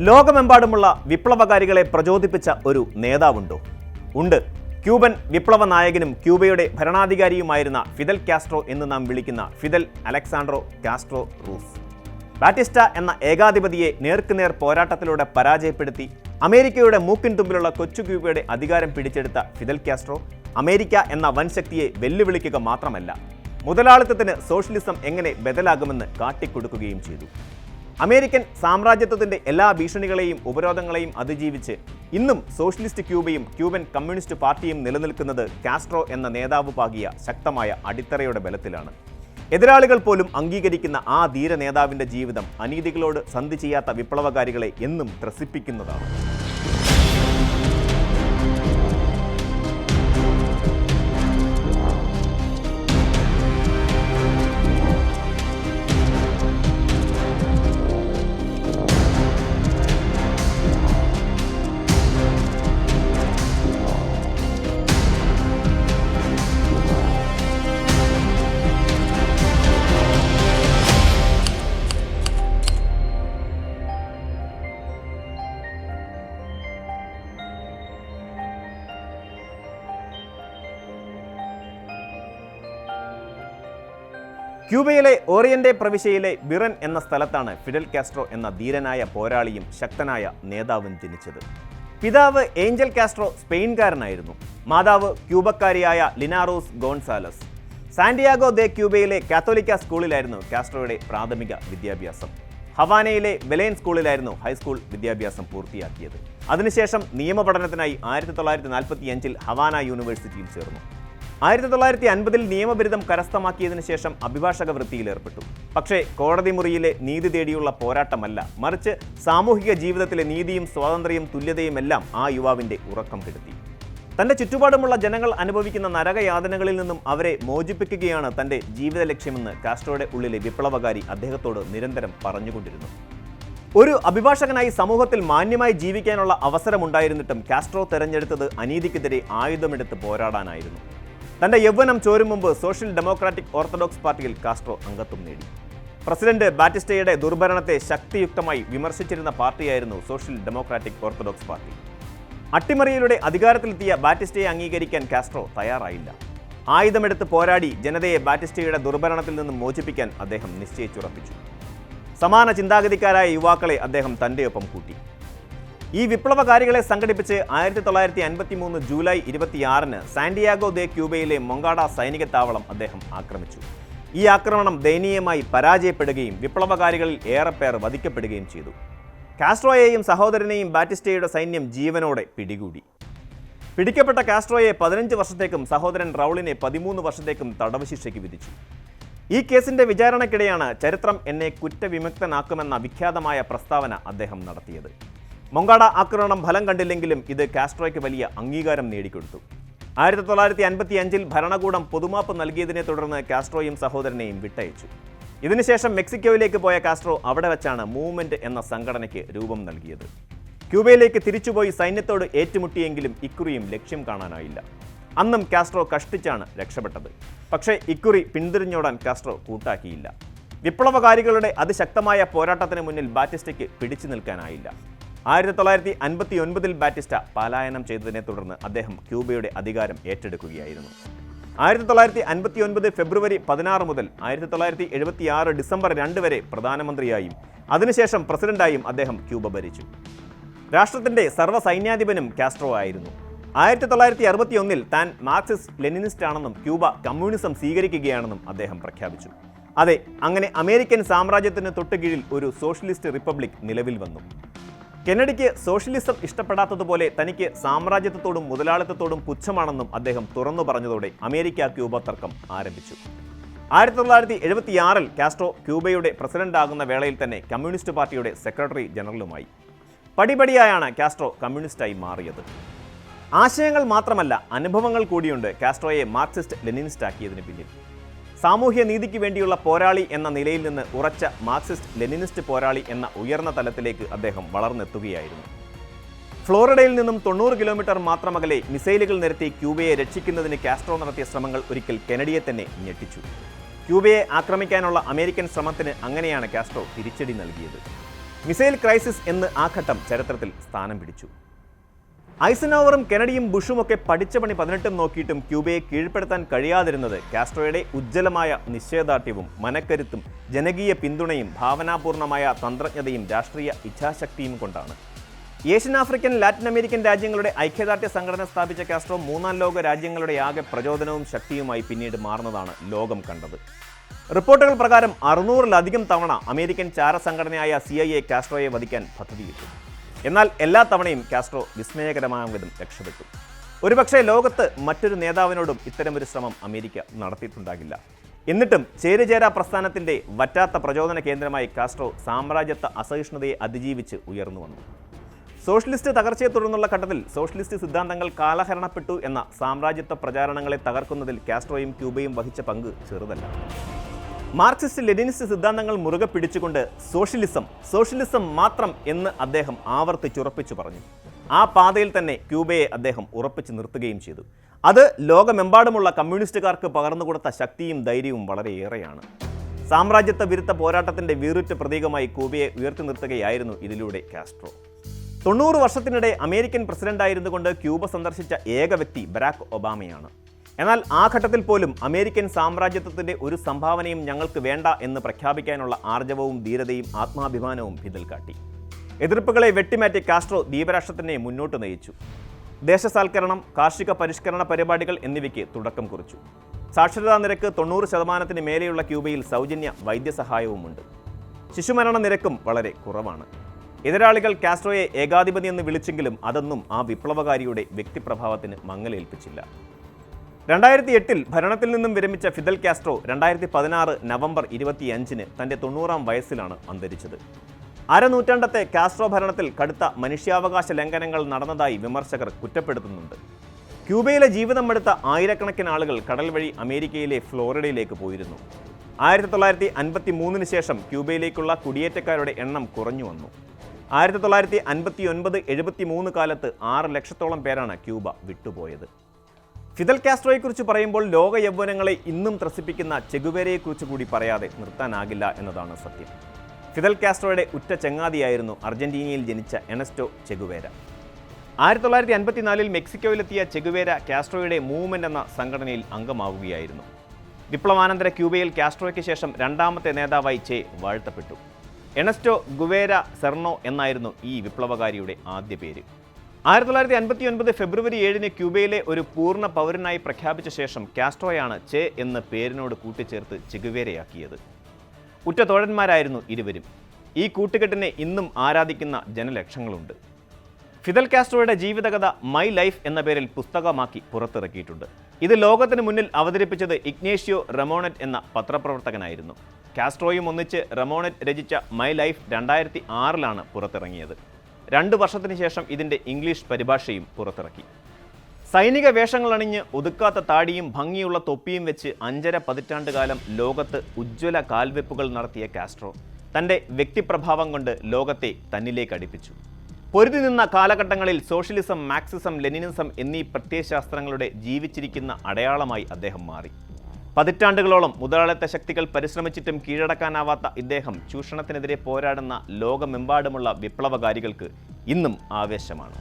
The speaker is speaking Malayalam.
ലോകമെമ്പാടുമുള്ള വിപ്ലവകാരികളെ പ്രചോദിപ്പിച്ച ഒരു നേതാവുണ്ടോ? ഉണ്ട്. ക്യൂബൻ വിപ്ലവ നായകനും ക്യൂബയുടെ ഭരണാധികാരിയുമായിരുന്ന ഫിദൽ കാസ്ട്രോ എന്ന് നാം വിളിക്കുന്ന ഫിദൽ അലക്സാൻഡ്രോ കാസ്ട്രോ റൂസ്. ബാറ്റിസ്റ്റ എന്ന ഏകാധിപതിയെ നേർക്കുനേർ പോരാട്ടത്തിലൂടെ പരാജയപ്പെടുത്തി അമേരിക്കയുടെ മൂക്കിൻ തുമ്പിലുള്ള കൊച്ചു ക്യൂബയുടെ അധികാരം പിടിച്ചെടുത്ത ഫിദൽ കാസ്ട്രോ അമേരിക്ക എന്ന വൻശക്തിയെ വെല്ലുവിളിക്കുക മാത്രമല്ല, മുതലാളിത്തത്തിന് സോഷ്യലിസം എങ്ങനെ ബദലാകുമെന്ന് കാട്ടിക്കൊടുക്കുകയും ചെയ്തു. അമേരിക്കൻ സാമ്രാജ്യത്വത്തിൻ്റെ എല്ലാ ഭീഷണികളെയും ഉപരോധങ്ങളെയും അതിജീവിച്ച് ഇന്നും സോഷ്യലിസ്റ്റ് ക്യൂബയും ക്യൂബൻ കമ്മ്യൂണിസ്റ്റ് പാർട്ടിയും നിലനിൽക്കുന്നത് കാസ്ട്രോ എന്ന നേതാവ് പാകിയ ശക്തമായ അടിത്തറയുടെ ബലത്തിലാണ്. എതിരാളികൾ പോലും അംഗീകരിക്കുന്ന ആ ധീര നേതാവിൻ്റെ ജീവിതം അനീതികളോട് സന്ധി ചെയ്യാത്ത വിപ്ലവകാരികളെ എന്നും ത്രസിപ്പിക്കുന്നതാണ്. ക്യൂബയിലെ ഓറിയന്റെ പ്രവിശ്യയിലെ ബിറൻ എന്ന സ്ഥലത്താണ് ഫിഡൽ കാസ്ട്രോ എന്ന ധീരനായ പോരാളിയും ശക്തനായ നേതാവും ജനിച്ചത്. പിതാവ് ഏഞ്ചൽ കാസ്ട്രോ സ്പെയിൻകാരനായിരുന്നു. മാതാവ് ക്യൂബക്കാരിയായ ലിനാറോസ് ഗോൺസാലസ്. സാന്റിയാഗോ ദെ ക്യൂബയിലെ കാത്തോലിക്ക സ്കൂളിലായിരുന്നു കാസ്ട്രോയുടെ പ്രാഥമിക വിദ്യാഭ്യാസം. ഹവാനയിലെ ബെലേൻ സ്കൂളിലായിരുന്നു ഹൈസ്കൂൾ വിദ്യാഭ്യാസം പൂർത്തിയാക്കിയത്. അതിനുശേഷം നിയമപഠനത്തിനായി 1945 ഹവാന യൂണിവേഴ്സിറ്റിയിൽ ചേർന്നു. 1950 നിയമബിരുദം കരസ്ഥമാക്കിയതിനു ശേഷം അഭിഭാഷക വൃത്തിയിലേർപ്പെട്ടു. പക്ഷേ കോടതി മുറിയിലെ നീതി തേടിയുള്ള പോരാട്ടമല്ല, മറിച്ച് സാമൂഹിക ജീവിതത്തിലെ നീതിയും സ്വാതന്ത്ര്യവും തുല്യതയും എല്ലാം ആ യുവാവിൻ്റെ ഉറക്കം കെടുത്തി. തൻ്റെ ചുറ്റുപാടുമുള്ള ജനങ്ങൾ അനുഭവിക്കുന്ന നരകയാതനകളിൽ നിന്നും അവരെ മോചിപ്പിക്കുകയാണ് തൻ്റെ ജീവിത ലക്ഷ്യമെന്ന് കാസ്ട്രോയുടെ ഉള്ളിലെ വിപ്ലവകാരി അദ്ദേഹത്തോട് നിരന്തരം പറഞ്ഞുകൊണ്ടിരുന്നു. ഒരു അഭിഭാഷകനായി സമൂഹത്തിൽ മാന്യമായി ജീവിക്കാനുള്ള അവസരമുണ്ടായിരുന്നിട്ടും കാസ്ട്രോ തെരഞ്ഞെടുത്തത് അനീതിക്കെതിരെ ആയുധമെടുത്ത് പോരാടാനായിരുന്നു. തൻ്റെ യൗവനം ചോരും മുമ്പ് സോഷ്യൽ ഡെമോക്രാറ്റിക് ഓർത്തഡോക്സ് പാർട്ടിയിൽ കാസ്ട്രോ അംഗത്വം നേടി. പ്രസിഡന്റ് ബാറ്റിസ്റ്റയുടെ ദുർഭരണത്തെ ശക്തിയുക്തമായി വിമർശിച്ചിരുന്ന പാർട്ടിയായിരുന്നു സോഷ്യൽ ഡെമോക്രാറ്റിക് ഓർത്തഡോക്സ് പാർട്ടി. അട്ടിമറിയിലൂടെ അധികാരത്തിലെത്തിയ ബാറ്റിസ്റ്റയെ അംഗീകരിക്കാൻ കാസ്ട്രോ തയ്യാറായില്ല. ആയുധമെടുത്ത് പോരാടി ജനതയെ ബാറ്റിസ്റ്റയുടെ ദുർഭരണത്തിൽ നിന്നും മോചിപ്പിക്കാൻ അദ്ദേഹം നിശ്ചയിച്ചുറപ്പിച്ചു. സമാന ചിന്താഗതിക്കാരായ യുവാക്കളെ അദ്ദേഹം തൻ്റെ ഒപ്പം കൂട്ടി. ഈ വിപ്ലവകാരികളെ സംഘടിപ്പിച്ച് 1953 ജൂലൈ 26 സാന്റിയാഗോ ദെ ക്യൂബയിലെ മൊങ്കാഡ സൈനിക താവളം അദ്ദേഹം ആക്രമിച്ചു. ഈ ആക്രമണം ദയനീയമായി പരാജയപ്പെടുകയും വിപ്ലവകാരികളിൽ ഏറെ പേർ വധിക്കപ്പെടുകയും ചെയ്തു. കാസ്ട്രോയെയും സഹോദരനെയും ബാറ്റിസ്റ്റയുടെ സൈന്യം ജീവനോടെ പിടികൂടി. പിടിക്കപ്പെട്ട കാസ്ട്രോയെ 15 വർഷത്തേക്കും സഹോദരൻ റൗളിനെ 13 വർഷത്തേക്കും തടവ് ശിക്ഷയ്ക്ക് വിധിച്ചു. ഈ കേസിന്റെ വിചാരണയ്ക്കിടെയാണ് ചരിത്രം എന്നെ കുറ്റവിമുക്തനാക്കുമെന്ന വിഖ്യാതമായ പ്രസ്താവന അദ്ദേഹം നടത്തിയത്. മൊങ്കാഡ ആക്രമണം ഫലം കണ്ടില്ലെങ്കിലും ഇത് കാസ്ട്രോയ്ക്ക് വലിയ അംഗീകാരം നേടിക്കൊടുത്തു. 1955 ഭരണകൂടം പൊതുമാപ്പ് നൽകിയതിനെ തുടർന്ന് കാസ്ട്രോയും സഹോദരനെയും വിട്ടയച്ചു. ഇതിനുശേഷം മെക്സിക്കോയിലേക്ക് പോയ കാസ്ട്രോ അവിടെ വെച്ചാണ് മൂവ്മെന്റ് എന്ന സംഘടനയ്ക്ക് രൂപം നൽകിയത്. ക്യൂബയിലേക്ക് തിരിച്ചുപോയി സൈന്യത്തോട് ഏറ്റുമുട്ടിയെങ്കിലും ഇക്കുറിയും ലക്ഷ്യം കാണാനായില്ല. അന്നും കാസ്ട്രോ കഷ്ടിച്ചാണ് രക്ഷപ്പെട്ടത്. പക്ഷേ ഇക്കുറി പിന്തിരിഞ്ഞോടാൻ കാസ്ട്രോ കൂട്ടാക്കിയില്ല. വിപ്ലവകാരികളുടെ അതിശക്തമായ പോരാട്ടത്തിന് മുന്നിൽ ബാറ്റിസ്റ്റയ്ക്ക് പിടിച്ചു നിൽക്കാനായില്ല. 1959 ബാറ്റിസ്റ്റ പലായനം ചെയ്തതിനെ തുടർന്ന് അദ്ദേഹം ക്യൂബയുടെ അധികാരം ഏറ്റെടുക്കുകയായിരുന്നു. 1959 ഫെബ്രുവരി 16 മുതൽ 1976 ഡിസംബർ 2 വരെ പ്രധാനമന്ത്രിയായും അതിനുശേഷം പ്രസിഡന്റായും അദ്ദേഹം ക്യൂബ ഭരിച്ചു. രാഷ്ട്രത്തിന്റെ സർവ്വസൈന്യാധിപനും കാസ്ട്രോ ആയിരുന്നു. 1961 താൻ മാർക്സിസ്റ്റ് ലെനിനിസ്റ്റ് ആണെന്നും ക്യൂബ കമ്മ്യൂണിസം സ്വീകരിക്കുകയാണെന്നും അദ്ദേഹം പ്രഖ്യാപിച്ചു. അതെ, അങ്ങനെ അമേരിക്കൻ സാമ്രാജ്യത്തിന് തൊട്ടുകീഴിൽ ഒരു സോഷ്യലിസ്റ്റ് റിപ്പബ്ലിക് നിലവിൽ വന്നു. കെന്നഡിക്ക് സോഷ്യലിസം ഇഷ്ടപ്പെടാത്തതുപോലെ തനിക്ക് സാമ്രാജ്യത്വത്തോടും മുതലാളിത്തത്തോടും പുച്ഛമാണെന്നും അദ്ദേഹം തുറന്നു പറഞ്ഞതോടെ അമേരിക്ക ക്യൂബ തർക്കം ആരംഭിച്ചു. 1976 കാസ്ട്രോ ക്യൂബയുടെ പ്രസിഡന്റാകുന്ന വേളയിൽ തന്നെ കമ്മ്യൂണിസ്റ്റ് പാർട്ടിയുടെ സെക്രട്ടറി ജനറലുമായി. പടിപടിയായാണ് കാസ്ട്രോ കമ്മ്യൂണിസ്റ്റായി മാറിയത്. ആശയങ്ങൾ മാത്രമല്ല, അനുഭവങ്ങൾ കൂടിയുണ്ട് കാസ്ട്രോയെ മാർക്സിസ്റ്റ് ലെനിനിസ്റ്റ് ആക്കിയതിന് പിന്നിൽ. സാമൂഹ്യ നീതിക്ക് വേണ്ടിയുള്ള പോരാളി എന്ന നിലയിൽ നിന്ന് ഉറച്ച മാർക്സിസ്റ്റ് ലെനിനിസ്റ്റ് പോരാളി എന്ന ഉയർന്ന തലത്തിലേക്ക് അദ്ദേഹം വളർന്നെത്തുകയായിരുന്നു. ഫ്ലോറിഡയിൽ നിന്നും 90 കിലോമീറ്റർ മാത്രമകലെ മിസൈലുകൾ നിരത്തി ക്യൂബയെ രക്ഷിക്കുന്നതിന് കാസ്ട്രോ നടത്തിയ ശ്രമങ്ങൾ ഒരിക്കൽ കെനഡിയെ തന്നെ ഞെട്ടിച്ചു. ക്യൂബയെ ആക്രമിക്കാനുള്ള അമേരിക്കൻ ശ്രമത്തിന് അങ്ങനെയാണ് കാസ്ട്രോ തിരിച്ചടി നൽകിയത്. മിസൈൽ ക്രൈസിസ് എന്ന് ആ ഘട്ടം ചരിത്രത്തിൽ സ്ഥാനം പിടിച്ചു. ഐസനോവറും കെനഡിയും ബുഷുമൊക്കെ പഠിച്ച പണി 18 നോക്കിയിട്ടും ക്യൂബയെ കീഴ്പ്പെടുത്താൻ കഴിയാതിരുന്നത് കാസ്ട്രോയുടെ ഉജ്ജ്വലമായ നിശ്ചയദാർഢ്യവും മനക്കരുത്തും ജനകീയ പിന്തുണയും ഭാവനാപൂർണമായ തന്ത്രജ്ഞതയും രാഷ്ട്രീയ ഇച്ഛാശക്തിയും കൊണ്ടാണ്. ഏഷ്യൻ, ആഫ്രിക്കൻ, ലാറ്റിൻ അമേരിക്കൻ രാജ്യങ്ങളുടെ ഐക്യദാർഢ്യ സംഘടന സ്ഥാപിച്ച കാസ്ട്രോ മൂന്നാം ലോക രാജ്യങ്ങളുടെ ആകെ പ്രചോദനവും ശക്തിയുമായി പിന്നീട് മാറുന്നതാണ് ലോകം കണ്ടത്. റിപ്പോർട്ടുകൾ പ്രകാരം 600-ലധികം തവണ അമേരിക്കൻ ചാരസംഘടനയായ CIA കാസ്ട്രോയെ വധിക്കാൻ പദ്ധതിയിട്ടു. എന്നാൽ എല്ലാ തവണയും കാസ്ട്രോ വിസ്മയകരമായ വിധം രക്ഷപ്പെട്ടു. ഒരുപക്ഷെ ലോകത്ത് മറ്റൊരു നേതാവിനോടും ഇത്തരമൊരു ശ്രമം അമേരിക്ക നടത്തിയിട്ടുണ്ടാകില്ല. എന്നിട്ടും ചേരിചേരാ പ്രസ്ഥാനത്തിന്റെ വറ്റാത്ത പ്രചോദന കേന്ദ്രമായി കാസ്ട്രോ സാമ്രാജ്യത്വ അസഹിഷ്ണുതയെ അതിജീവിച്ച് ഉയർന്നു വന്നു. സോഷ്യലിസ്റ്റ് തകർച്ചയെ തുടർന്നുള്ള ഘട്ടത്തിൽ സോഷ്യലിസ്റ്റ് സിദ്ധാന്തങ്ങൾ കാലഹരണപ്പെട്ടു എന്ന സാമ്രാജ്യത്വ പ്രചാരണങ്ങളെ തകർക്കുന്നതിൽ കാസ്ട്രോയും ക്യൂബയും വഹിച്ച പങ്ക് ചെറുതല്ല. മാർക്സിസ്റ്റ് ലെനിനിസ്റ്റ് സിദ്ധാന്തങ്ങൾ മുറുകെ പിടിച്ചുകൊണ്ട് സോഷ്യലിസം മാത്രം എന്ന് അദ്ദേഹം ആവർത്തിച്ചുറപ്പിച്ചു പറഞ്ഞു. ആ പാതയിൽ തന്നെ ക്യൂബയെ അദ്ദേഹം ഉറപ്പിച്ചു നിർത്തുകയും ചെയ്തു. അത് ലോകമെമ്പാടുമുള്ള കമ്മ്യൂണിസ്റ്റുകാർക്ക് പകർന്നുകൊടുത്ത ശക്തിയും ധൈര്യവും വളരെയേറെയാണ്. സാമ്രാജ്യത്വ വിരുദ്ധ പോരാട്ടത്തിന്റെ വീറുറ്റ പ്രതീകമായി ക്യൂബയെ ഉയർത്തി നിർത്തുകയായിരുന്നു ഇതിലൂടെ കാസ്ട്രോ. 90 വർഷത്തിനിടെ അമേരിക്കൻ പ്രസിഡന്റായിരുന്നുകൊണ്ട് ക്യൂബ സന്ദർശിച്ച ഏക വ്യക്തി ബരാക് ഒബാമയാണ്. എന്നാൽ ആ ഘട്ടത്തിൽ പോലും അമേരിക്കൻ സാമ്രാജ്യത്വത്തിന്റെ ഒരു സംഭാവനയും ഞങ്ങൾക്ക് വേണ്ട എന്ന് പ്രഖ്യാപിക്കാനുള്ള ആർജവവും ധീരതയും ആത്മാഭിമാനവും ഫിദൽ കാട്ടി. എതിർപ്പുകളെ വെട്ടിമാറ്റി കാസ്ട്രോ ദ്വീപരാഷ്ട്രത്തിനെ മുന്നോട്ട് നയിച്ചു. ദേശസാൽക്കരണം, കാർഷിക പരിഷ്കരണ പരിപാടികൾ എന്നിവയ്ക്ക് തുടക്കം കുറിച്ചു. സാക്ഷരതാ നിരക്ക് 90% മേലെയുള്ള ക്യൂബയിൽ സൗജന്യ വൈദ്യസഹായവുമുണ്ട്. ശിശുമരണ നിരക്കും വളരെ കുറവാണ്. എതിരാളികൾ കാസ്ട്രോയെ ഏകാധിപതി എന്ന് വിളിച്ചെങ്കിലും അതൊന്നും ആ വിപ്ലവകാരിയുടെ വ്യക്തിപ്രഭാവത്തിന് മങ്ങലേൽപ്പിച്ചില്ല. 2008 ഭരണത്തിൽ നിന്നും വിരമിച്ച ഫിദൽ കാസ്ട്രോ 2016 നവംബർ 25 തൻ്റെ 90-ാം വയസ്സിലാണ് അന്തരിച്ചത്. അരനൂറ്റാണ്ടത്തെ കാസ്ട്രോ ഭരണത്തിൽ കടുത്ത മനുഷ്യാവകാശ ലംഘനങ്ങൾ നടന്നതായി വിമർശകർ കുറ്റപ്പെടുത്തുന്നുണ്ട്. ക്യൂബയിലെ ജീവിതം എടുത്ത ആയിരക്കണക്കിന് ആളുകൾ കടൽ വഴി അമേരിക്കയിലെ ഫ്ലോറിഡയിലേക്ക് പോയിരുന്നു. 1953 ശേഷം ക്യൂബയിലേക്കുള്ള കുടിയേറ്റക്കാരുടെ എണ്ണം കുറഞ്ഞു വന്നു. 1959-73 കാലത്ത് 6 ലക്ഷത്തോളം പേരാണ് ക്യൂബ വിട്ടുപോയത്. ഫിദൽ കാസ്ട്രോയെക്കുറിച്ച് പറയുമ്പോൾ ലോക യൗവനങ്ങളെ ഇന്നും ത്രസിപ്പിക്കുന്ന ചെഗുവേരയെക്കുറിച്ച് കൂടി പറയാതെ നിർത്താനാകില്ല എന്നതാണ് സത്യം. ഫിദൽ കാസ്ട്രോയുടെ ഉറ്റ ചങ്ങാതിയായിരുന്നു അർജന്റീനയിൽ ജനിച്ച എണസ്റ്റോ ചെഗുവേര. 1954 മെക്സിക്കോയിലെത്തിയ ചെഗുവേര കാസ്ട്രോയുടെ മൂവ്മെന്റ് എന്ന സംഘടനയിൽ അംഗമാവുകയായിരുന്നു. വിപ്ലവാനന്തര ക്യൂബയിൽ കാസ്ട്രോയ്ക്ക് ശേഷം രണ്ടാമത്തെ നേതാവായി ചെ വാഴ്ത്തപ്പെട്ടു. എണസ്റ്റോ ഗുവേര സെർണോ എന്നായിരുന്നു ഈ വിപ്ലവകാരിയുടെ ആദ്യ പേര്. 1959 ഫെബ്രുവരി 7 ക്യൂബയിലെ ഒരു പൂർണ്ണ പൗരനായി പ്രഖ്യാപിച്ച ശേഷം കാസ്ട്രോയാണ് ചെ എന്ന പേരിനോട് കൂട്ടിച്ചേർത്ത് ചെഗുവേരയാക്കിയത്. ഉറ്റ തോഴന്മാരായിരുന്നു ഇരുവരും. ഈ കൂട്ടുകെട്ടിനെ ഇന്നും ആരാധിക്കുന്ന ജനലക്ഷങ്ങളുണ്ട്. ഫിദൽ കാസ്ട്രോയുടെ ജീവിതകഥ മൈ ലൈഫ് എന്ന പേരിൽ പുസ്തകമാക്കി പുറത്തിറക്കിയിട്ടുണ്ട്. ഇത് ലോകത്തിന് മുന്നിൽ അവതരിപ്പിച്ചത് ഇഗ്നേഷ്യോ റമോണറ്റ് എന്ന പത്രപ്രവർത്തകനായിരുന്നു. കാസ്ട്രോയും ഒന്നിച്ച് റമോണറ്റ് രചിച്ച മൈ ലൈഫ് 2006 പുറത്തിറങ്ങിയത്. 2 വർഷത്തിന് ശേഷം ഇതിൻ്റെ ഇംഗ്ലീഷ് പരിഭാഷയും പുറത്തിറക്കി. സൈനിക വേഷങ്ങളണിഞ്ഞ് ഒതുക്കാത്ത താടിയും ഭംഗിയുള്ള തൊപ്പിയും വെച്ച് 5.5 പതിറ്റാണ്ടുകാലം ലോകത്ത് ഉജ്ജ്വല കാൽവെപ്പുകൾ നടത്തിയ കാസ്ട്രോ തൻ്റെ വ്യക്തിപ്രഭാവം കൊണ്ട് ലോകത്തെ തന്നിലേക്ക് അടുപ്പിച്ചു. പൊരുതി നിന്ന കാലഘട്ടങ്ങളിൽ സോഷ്യലിസം, മാർക്സിസം, ലെനിനിസം എന്നീ പ്രത്യയശാസ്ത്രങ്ങളുടെ ജീവിച്ചിരിക്കുന്ന അടയാളമായി അദ്ദേഹം മാറി. പതിറ്റാണ്ടുകളോളം മുതലാളിത്ത ശക്തികൾ പരിശ്രമിച്ചിട്ടും കീഴടക്കാനാവാത്ത ഇദ്ദേഹം ചൂഷണത്തിനെതിരെ പോരാടുന്ന ലോകമെമ്പാടുമുള്ള വിപ്ലവകാരികൾക്ക് ഇന്നും ആവേശമാണ്.